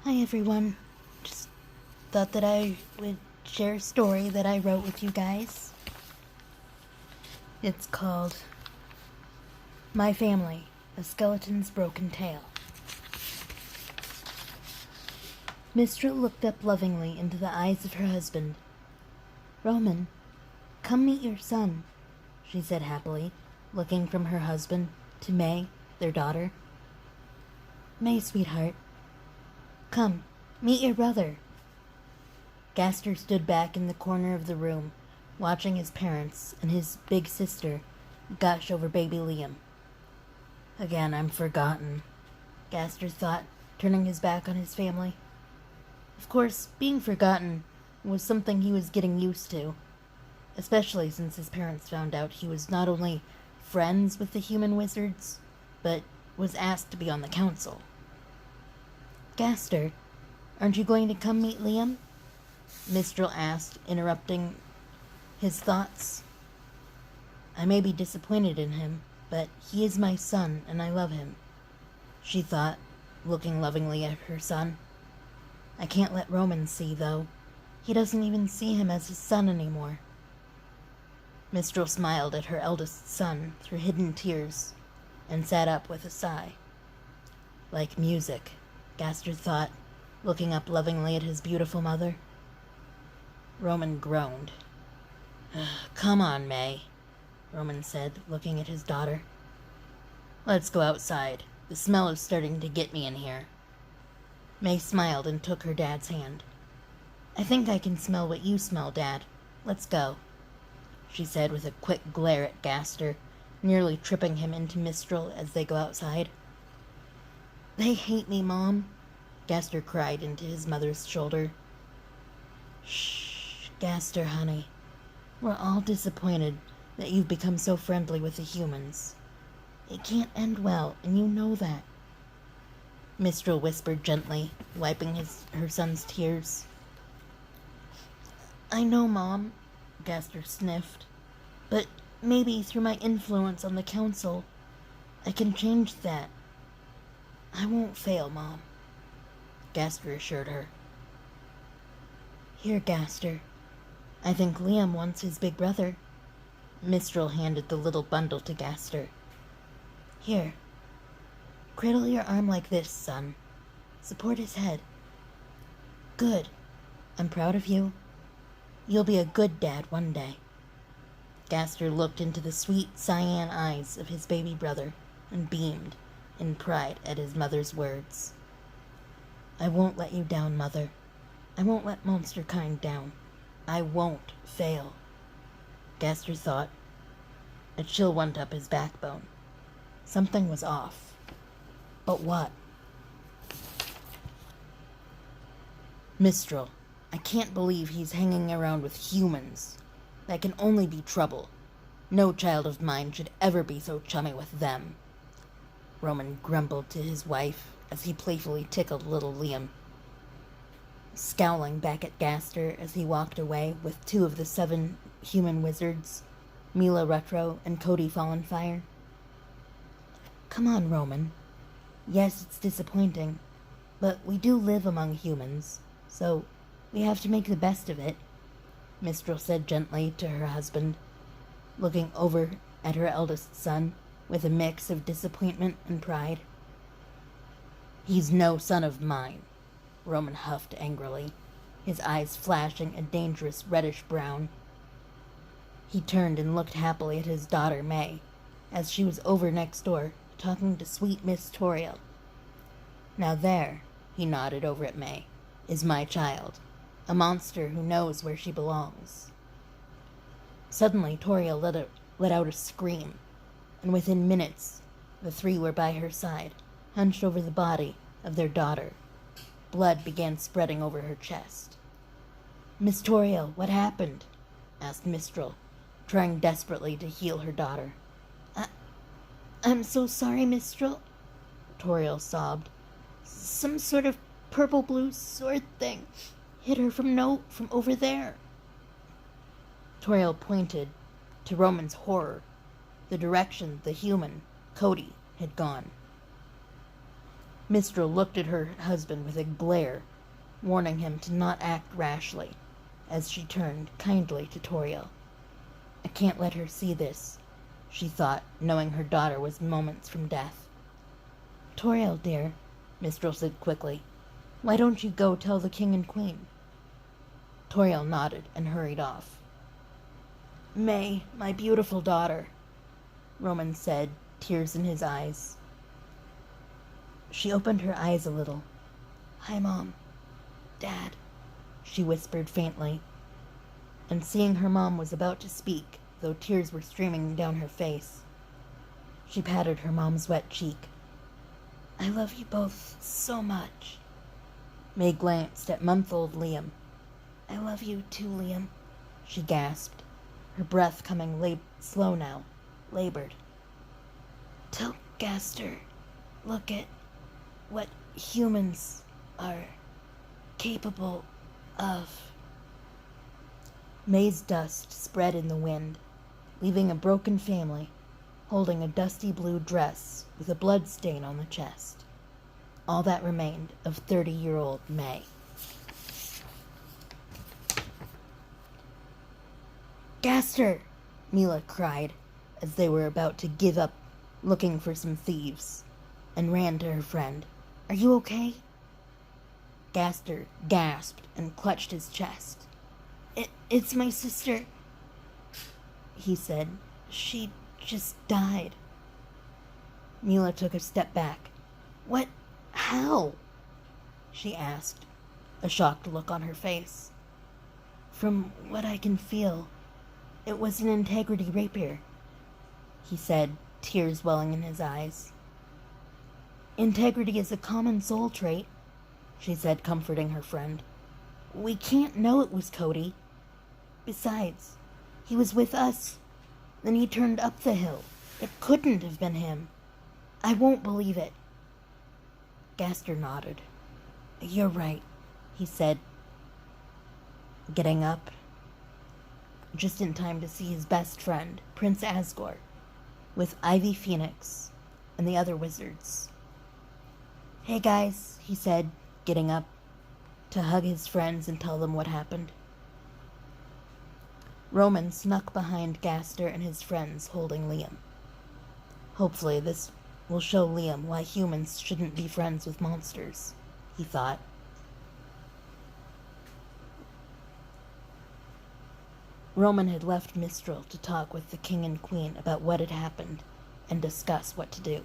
Hi everyone. Just thought that I would share a story that I wrote with you guys. It's called My Family, A Skeleton's Broken Tale. Mistral looked up lovingly into the eyes of her husband. Roman, come meet your son, she said happily, looking from her husband to May, their daughter. May, sweetheart. Come, meet your brother. Gaster stood back in the corner of the room, watching his parents and his big sister gush over baby Liam. Again, I'm forgotten, Gaster thought, turning his back on his family. Of course, being forgotten was something he was getting used to, especially since his parents found out he was not only friends with the human wizards, but was asked to be on the council. Gaster, aren't you going to come meet Liam? Mistral asked, interrupting his thoughts. I may be disappointed in him, but he is my son and I love him, she thought, looking lovingly at her son. I can't let Roman see, though. He doesn't even see him as his son anymore. Mistral smiled at her eldest son through hidden tears and sat up with a sigh. Like music, Gaster thought, looking up lovingly at his beautiful mother. Roman groaned. Come on, May, Roman said, looking at his daughter. Let's go outside. The smell is starting to get me in here. May smiled and took her dad's hand. I think I can smell what you smell, Dad. Let's go, she said with a quick glare at Gaster, nearly tripping him into Mistral as they go outside. They hate me, Mom, Gaster cried into his mother's shoulder. Shh, Gaster, honey. We're all disappointed that you've become so friendly with the humans. It can't end well, and you know that. Mistral whispered gently, wiping her son's tears. I know, Mom, Gaster sniffed, but maybe through my influence on the council, I can change that. I won't fail, Mom, Gaster assured her. Here, Gaster. I think Liam wants his big brother. Mistral handed the little bundle to Gaster. Here. Cradle your arm like this, son. Support his head. Good. I'm proud of you. You'll be a good dad one day. Gaster looked into the sweet cyan eyes of his baby brother and beamed in pride at his mother's words. I won't let you down, Mother. I won't let Monsterkind down. I won't fail, Gaster thought. A chill went up his backbone. Something was off. But what? Mistral, I can't believe he's hanging around with humans. That can only be trouble. No child of mine should ever be so chummy with them, Roman grumbled to his wife as he playfully tickled little Liam. Scowling back at Gaster as he walked away with 2 of the 7 human wizards, Mila Retro and Cody Fallenfire. Come on, Roman. Yes, it's disappointing, but we do live among humans, so we have to make the best of it, Mistral said gently to her husband, looking over at her eldest son with a mix of disappointment and pride. He's no son of mine, Roman huffed angrily, his eyes flashing a dangerous reddish brown. He turned and looked happily at his daughter May, as she was over next door, talking to sweet Miss Toriel. Now there, he nodded over at May, is my child, a monster who knows where she belongs. Suddenly, Toriel let out a scream, and within minutes, the 3 were by her side, hunched over the body of their daughter. Blood began spreading over her chest. Miss Toriel, what happened? Asked Mistral, trying desperately to heal her daughter. I'm so sorry, Mistral, Toriel sobbed. Some sort of purple-blue sword thing hit her from over there. Toriel pointed, to Roman's horror, the direction the human, Cody, had gone. Mistral looked at her husband with a glare, warning him to not act rashly, as she turned kindly to Toriel. I can't let her see this, she thought, knowing her daughter was moments from death. Toriel, dear, Mistral said quickly, why don't you go tell the king and queen? Toriel nodded and hurried off. May, my beautiful daughter, Roman said, tears in his eyes. She opened her eyes a little. Hi, Mom. Dad, she whispered faintly. And seeing her mom was about to speak, though tears were streaming down her face, she patted her mom's wet cheek. I love you both so much. May glanced at month-old Liam. I love you too, Liam, she gasped, her breath coming slow now, labored. Tell Gaster, look at what humans are capable of. May's dust spread in the wind, leaving a broken family, holding a dusty blue dress with a blood stain on the chest. All that remained of 30-year-old May. Gaster! Mila cried, as they were about to give up looking for some thieves, and ran to her friend. Are you okay? Gaster gasped and clutched his chest. It's my sister, he said. She just died. Mila took a step back. What? How? She asked, a shocked look on her face. From what I can feel, it was an integrity rapier, he said, tears welling in his eyes. Integrity is a common soul trait, she said, comforting her friend. We can't know it was Cody. Besides, he was with us. Then he turned up the hill. It couldn't have been him. I won't believe it. Gaster nodded. You're right, he said, getting up, just in time to see his best friend, Prince Asgore, with Ivy Phoenix and the other wizards. Hey guys, he said, getting up to hug his friends and tell them what happened. Roman snuck behind Gaster and his friends, holding Liam. Hopefully this will show Liam why humans shouldn't be friends with monsters, he thought. Roman had left Mistral to talk with the king and queen about what had happened and discuss what to do.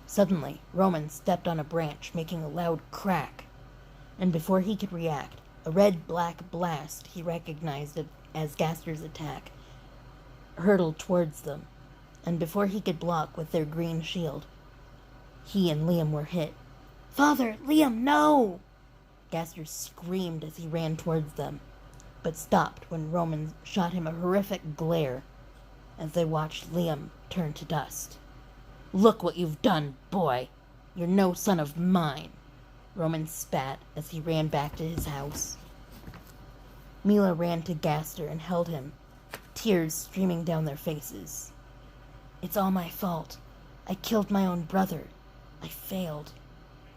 Suddenly, Roman stepped on a branch, making a loud crack, and before he could react, a red-black blast he recognized as Gaster's attack hurtled towards them, and before he could block with their green shield, he and Liam were hit. Father! Liam, no! Gaster screamed as he ran towards them, but stopped when Roman shot him a horrific glare as they watched Liam turn to dust. Look what you've done, boy! You're no son of mine! Roman spat as he ran back to his house. Mila ran to Gaster and held him, tears streaming down their faces. It's all my fault. I killed my own brother. I failed.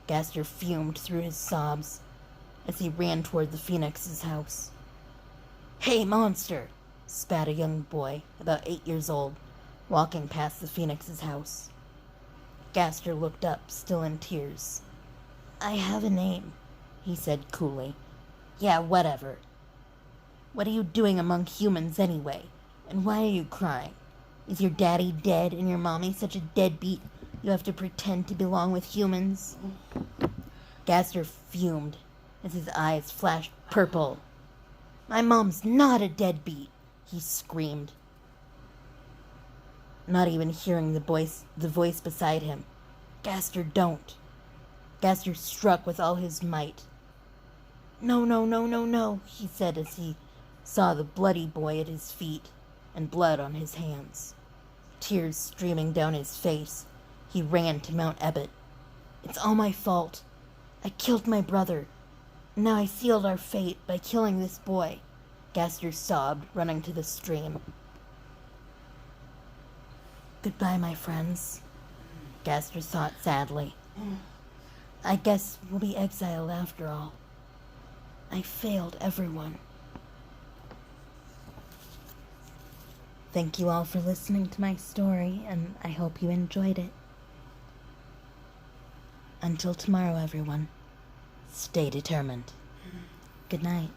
Gaster fumed through his sobs as he ran toward the Phoenix's house. Hey, monster! Spat a young boy, about 8 years old, walking past the Phoenix's house. Gaster looked up, still in tears. I have a name, he said coolly. Yeah, whatever. What are you doing among humans anyway? And why are you crying? Is your daddy dead and your mommy such a deadbeat you have to pretend to belong with humans? Gaster fumed as his eyes flashed purple. My mom's not a deadbeat, he screamed, not even hearing the voice beside him. Gaster, don't. Gaster struck with all his might. No, no, no, no, no, he said as he saw the bloody boy at his feet and blood on his hands. Tears streaming down his face, he ran to Mount Ebbet. It's all my fault. I killed my brother. Now I sealed our fate by killing this boy, Gaster sobbed, running to the stream. Goodbye, my friends, Gaster thought sadly, I guess we'll be exiled after all. I failed everyone. Thank you all for listening to my story, and I hope you enjoyed it. Until tomorrow, everyone, stay determined. Good night.